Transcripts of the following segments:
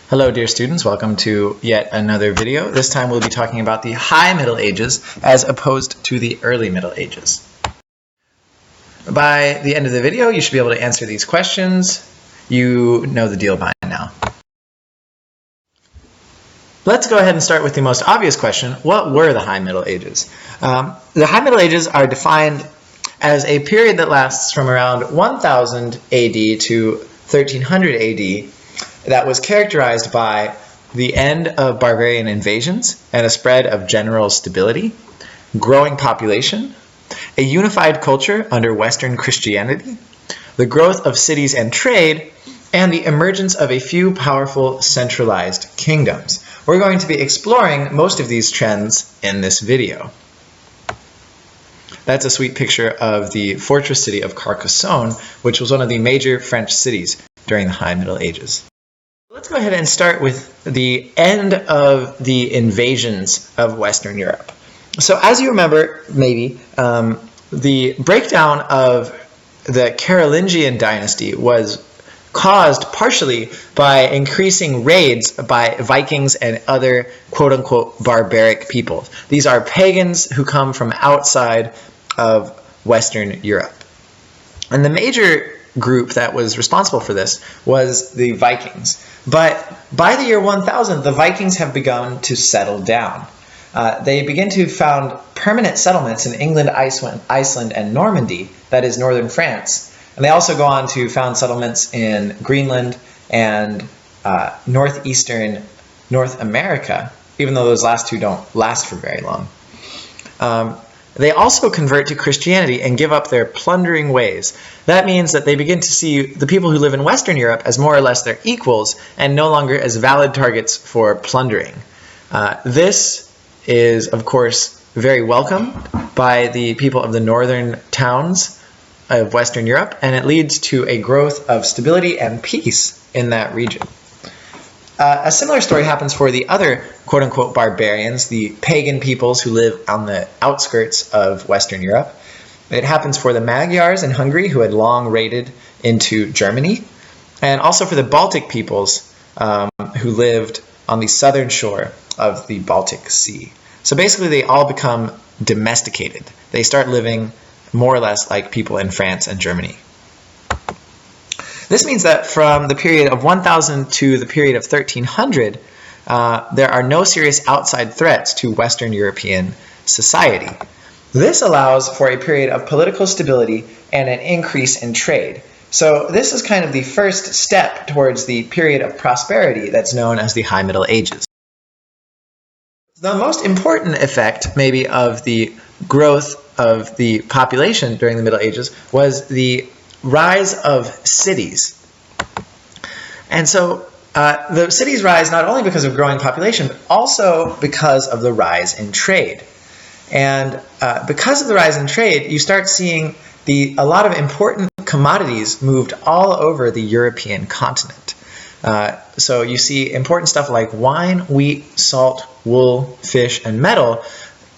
Hello dear students, welcome to yet another video. This time we'll be talking about the High Middle Ages as opposed to the Early Middle Ages. By the end of the video you should be able to answer these questions. You know the deal by now. Let's go ahead and start with the most obvious question. What were the High Middle Ages? The High Middle Ages are defined as a period that lasts from around 1000 AD to 1300 AD that was characterized by the end of barbarian invasions and a spread of general stability, growing population, a unified culture under Western Christianity, the growth of cities and trade, and the emergence of a few powerful centralized kingdoms. We're going to be exploring most of these trends in this video. That's a sweet picture of the fortress city of Carcassonne, which was one of the major French cities during the High Middle Ages. Let's go ahead and start with the end of the invasions of Western Europe. So as you remember, maybe, the breakdown of the Carolingian dynasty was caused partially by increasing raids by Vikings and other quote-unquote barbaric peoples. These are pagans who come from outside of Western Europe. And the major group that was responsible for this was the Vikings. But by the year 1000, the Vikings have begun to settle down. They begin to found permanent settlements in England, Iceland, and Normandy, that is northern France. And they also go on to found settlements in Greenland and northeastern North America, even though those last two don't last for very long. They also convert to Christianity and give up their plundering ways. That means that they begin to see the people who live in Western Europe as more or less their equals and no longer as valid targets for plundering. This is, of course, very welcome by the people of the northern towns of Western Europe, and it leads to a growth of stability and peace in that region. A similar story happens for the other quote-unquote barbarians, the pagan peoples who live on the outskirts of Western Europe. It happens for the Magyars in Hungary, who had long raided into Germany, and also for the Baltic peoples who lived on the southern shore of the Baltic Sea. So basically they all become domesticated. They start living more or less like people in France and Germany. This means that from the period of 1000 to the period of 1300, there are no serious outside threats to Western European society. This allows for a period of political stability and an increase in trade. So this is kind of the first step towards the period of prosperity that's known as the High Middle Ages. The most important effect, maybe, of the growth of the population during the Middle Ages was the rise of cities. And so the cities rise not only because of growing population, but also because of the rise in trade. And because of the rise in trade, you start seeing a lot of important commodities moved all over the European continent. So you see important stuff like wine, wheat, salt, wool, fish, and metal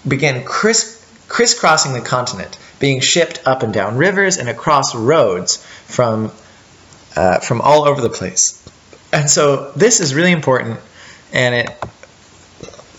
begin crisscrossing the continent, being shipped up and down rivers and across roads from all over the place. And so this is really important, and it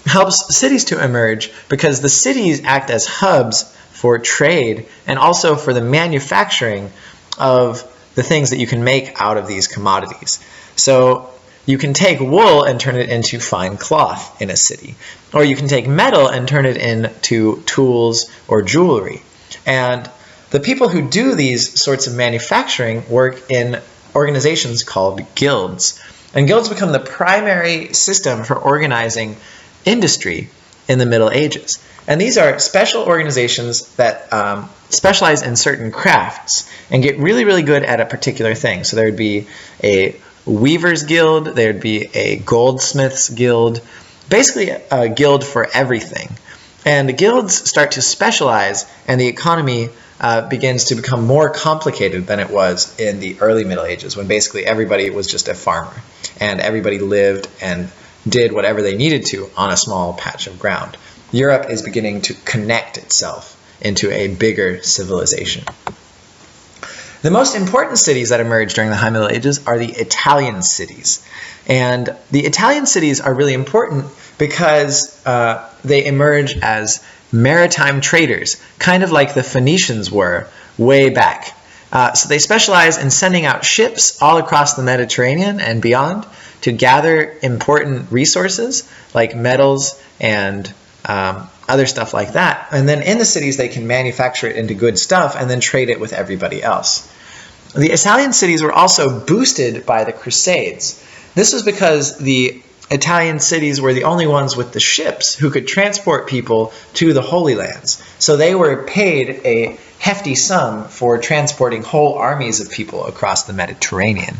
helps cities to emerge because the cities act as hubs for trade and also for the manufacturing of the things that you can make out of these commodities. So you can take wool and turn it into fine cloth in a city, or you can take metal and turn it into tools or jewelry. And the people who do these sorts of manufacturing work in organizations called guilds. And guilds become the primary system for organizing industry in the Middle Ages. And these are special organizations that specialize in certain crafts and get really, really good at a particular thing. So there would be a weaver's guild, there would be a goldsmith's guild, basically a guild for everything. And the guilds start to specialize, and the economy begins to become more complicated than it was in the early Middle Ages, when basically everybody was just a farmer, and everybody lived and did whatever they needed to on a small patch of ground. Europe is beginning to connect itself into a bigger civilization. The most important cities that emerged during the High Middle Ages are the Italian cities. And the Italian cities are really important because they emerge as maritime traders, kind of like the Phoenicians were way back. So they specialize in sending out ships all across the Mediterranean and beyond to gather important resources like metals and other stuff like that. And then in the cities, they can manufacture it into good stuff and then trade it with everybody else. The Italian cities were also boosted by the Crusades. This was because the Italian cities were the only ones with the ships who could transport people to the Holy Lands. So they were paid a hefty sum for transporting whole armies of people across the Mediterranean.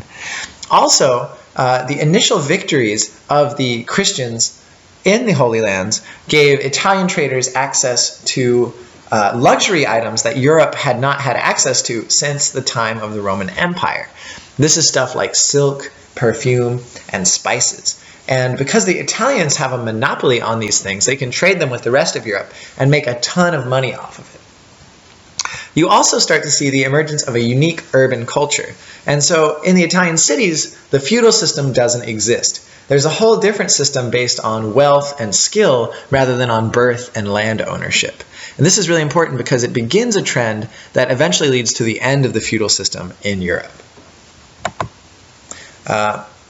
Also, the initial victories of the Christians in the Holy Lands gave Italian traders access to luxury items that Europe had not had access to since the time of the Roman Empire. This is stuff like silk, perfume, and spices. And because the Italians have a monopoly on these things, they can trade them with the rest of Europe and make a ton of money off of it. You also start to see the emergence of a unique urban culture. And so in the Italian cities, the feudal system doesn't exist. There's a whole different system based on wealth and skill rather than on birth and land ownership. And this is really important because it begins a trend that eventually leads to the end of the feudal system in Europe.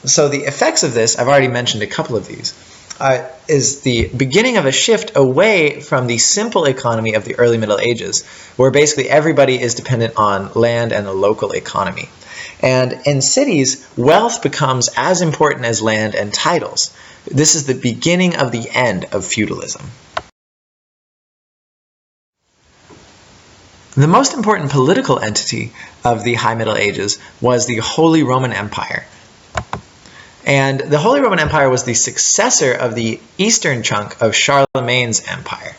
So the effects of this, I've already mentioned a couple of these, is the beginning of a shift away from the simple economy of the early Middle Ages, where basically everybody is dependent on land and the local economy. And in cities, wealth becomes as important as land and titles. This is the beginning of the end of feudalism. The most important political entity of the High Middle Ages was the Holy Roman Empire. And the Holy Roman Empire was the successor of the eastern chunk of Charlemagne's empire.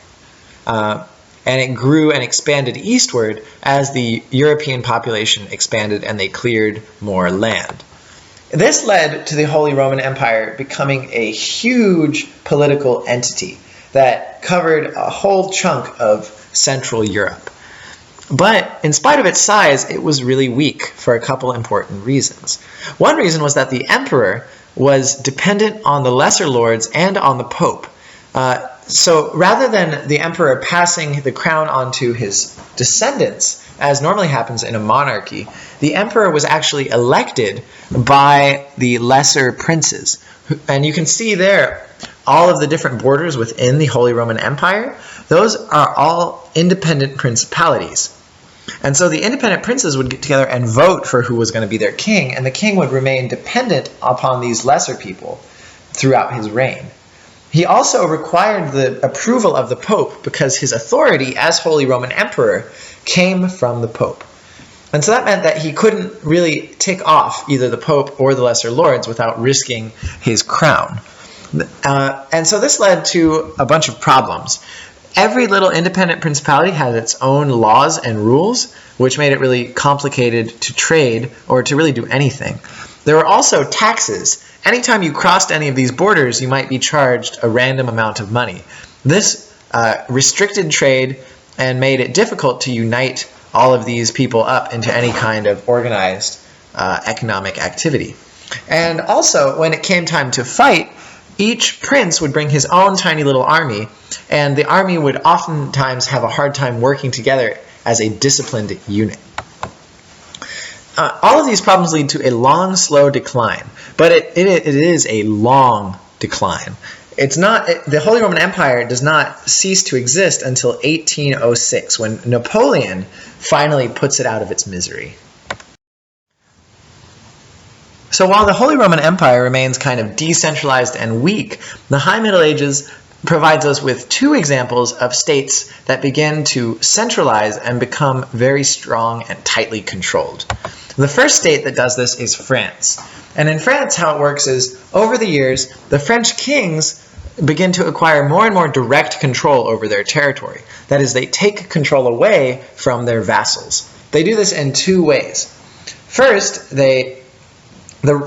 And it grew and expanded eastward as the European population expanded and they cleared more land. This led to the Holy Roman Empire becoming a huge political entity that covered a whole chunk of Central Europe. But in spite of its size, it was really weak for a couple important reasons. One reason was that the emperor was dependent on the lesser lords and on the pope. So rather than the emperor passing the crown on to his descendants, as normally happens in a monarchy, the emperor was actually elected by the lesser princes. And you can see there all of the different borders within the Holy Roman Empire. Those are all independent principalities. And so the independent princes would get together and vote for who was going to be their king, and the king would remain dependent upon these lesser people throughout his reign. He also required the approval of the Pope because his authority as Holy Roman Emperor came from the Pope. And so that meant that he couldn't really tick off either the Pope or the lesser lords without risking his crown. And so this led to a bunch of problems. Every little independent principality had its own laws and rules, which made it really complicated to trade or to really do anything. There were also taxes. Anytime you crossed any of these borders, you might be charged a random amount of money. This restricted trade and made it difficult to unite all of these people up into any kind of organized economic activity. And also, when it came time to fight, each prince would bring his own tiny little army, and the army would oftentimes have a hard time working together as a disciplined unit. All of these problems lead to a long, slow decline, but it is a long decline. The Holy Roman Empire does not cease to exist until 1806, when Napoleon finally puts it out of its misery. So while the Holy Roman Empire remains kind of decentralized and weak, the High Middle Ages provides us with two examples of states that begin to centralize and become very strong and tightly controlled. The first state that does this is France. And in France, how it works is, over the years, the French kings begin to acquire more and more direct control over their territory. That is, they take control away from their vassals. They do this in two ways. First, the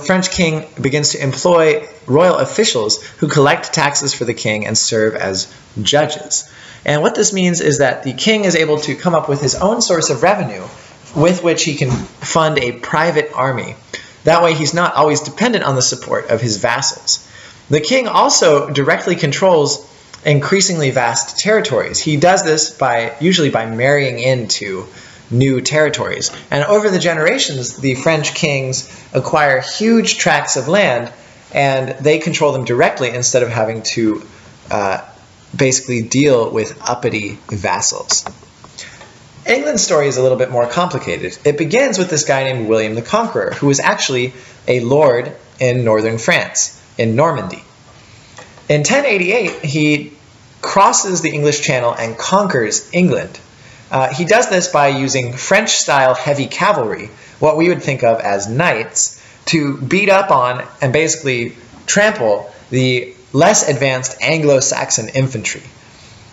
French king begins to employ royal officials who collect taxes for the king and serve as judges. And what this means is that the king is able to come up with his own source of revenue with which he can fund a private army. That way he's not always dependent on the support of his vassals. The king also directly controls increasingly vast territories. He does this usually by marrying into new territories. And over the generations, the French kings acquire huge tracts of land, and they control them directly instead of having to basically deal with uppity vassals. England's story is a little bit more complicated. It begins with this guy named William the Conqueror, who was actually a lord in northern France, in Normandy. In 1088, he crosses the English Channel and conquers England. He does this by using French-style heavy cavalry, what we would think of as knights, to beat up on and basically trample the less advanced Anglo-Saxon infantry.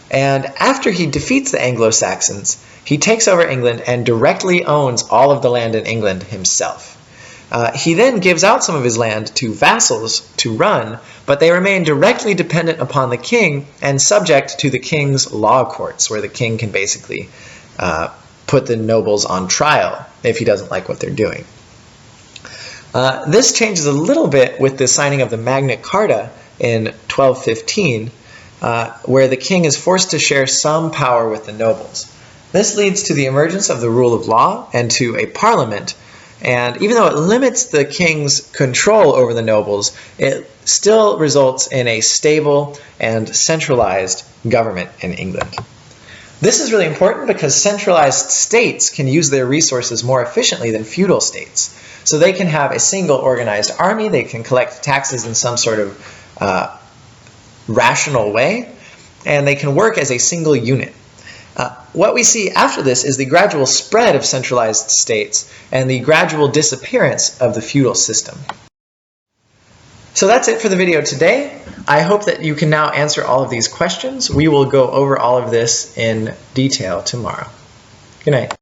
And after he defeats the Anglo-Saxons, he takes over England and directly owns all of the land in England himself. He then gives out some of his land to vassals to run, but they remain directly dependent upon the king and subject to the king's law courts, where the king can basically put the nobles on trial if he doesn't like what they're doing. This changes a little bit with the signing of the Magna Carta in 1215, where the king is forced to share some power with the nobles. This leads to the emergence of the rule of law and to a parliament. And even though it limits the king's control over the nobles, it still results in a stable and centralized government in England. This is really important because centralized states can use their resources more efficiently than feudal states. So they can have a single organized army, they can collect taxes in some sort of rational way, and they can work as a single unit. What we see after this is the gradual spread of centralized states and the gradual disappearance of the feudal system. So that's it for the video today. I hope that you can now answer all of these questions. We will go over all of this in detail tomorrow. Good night.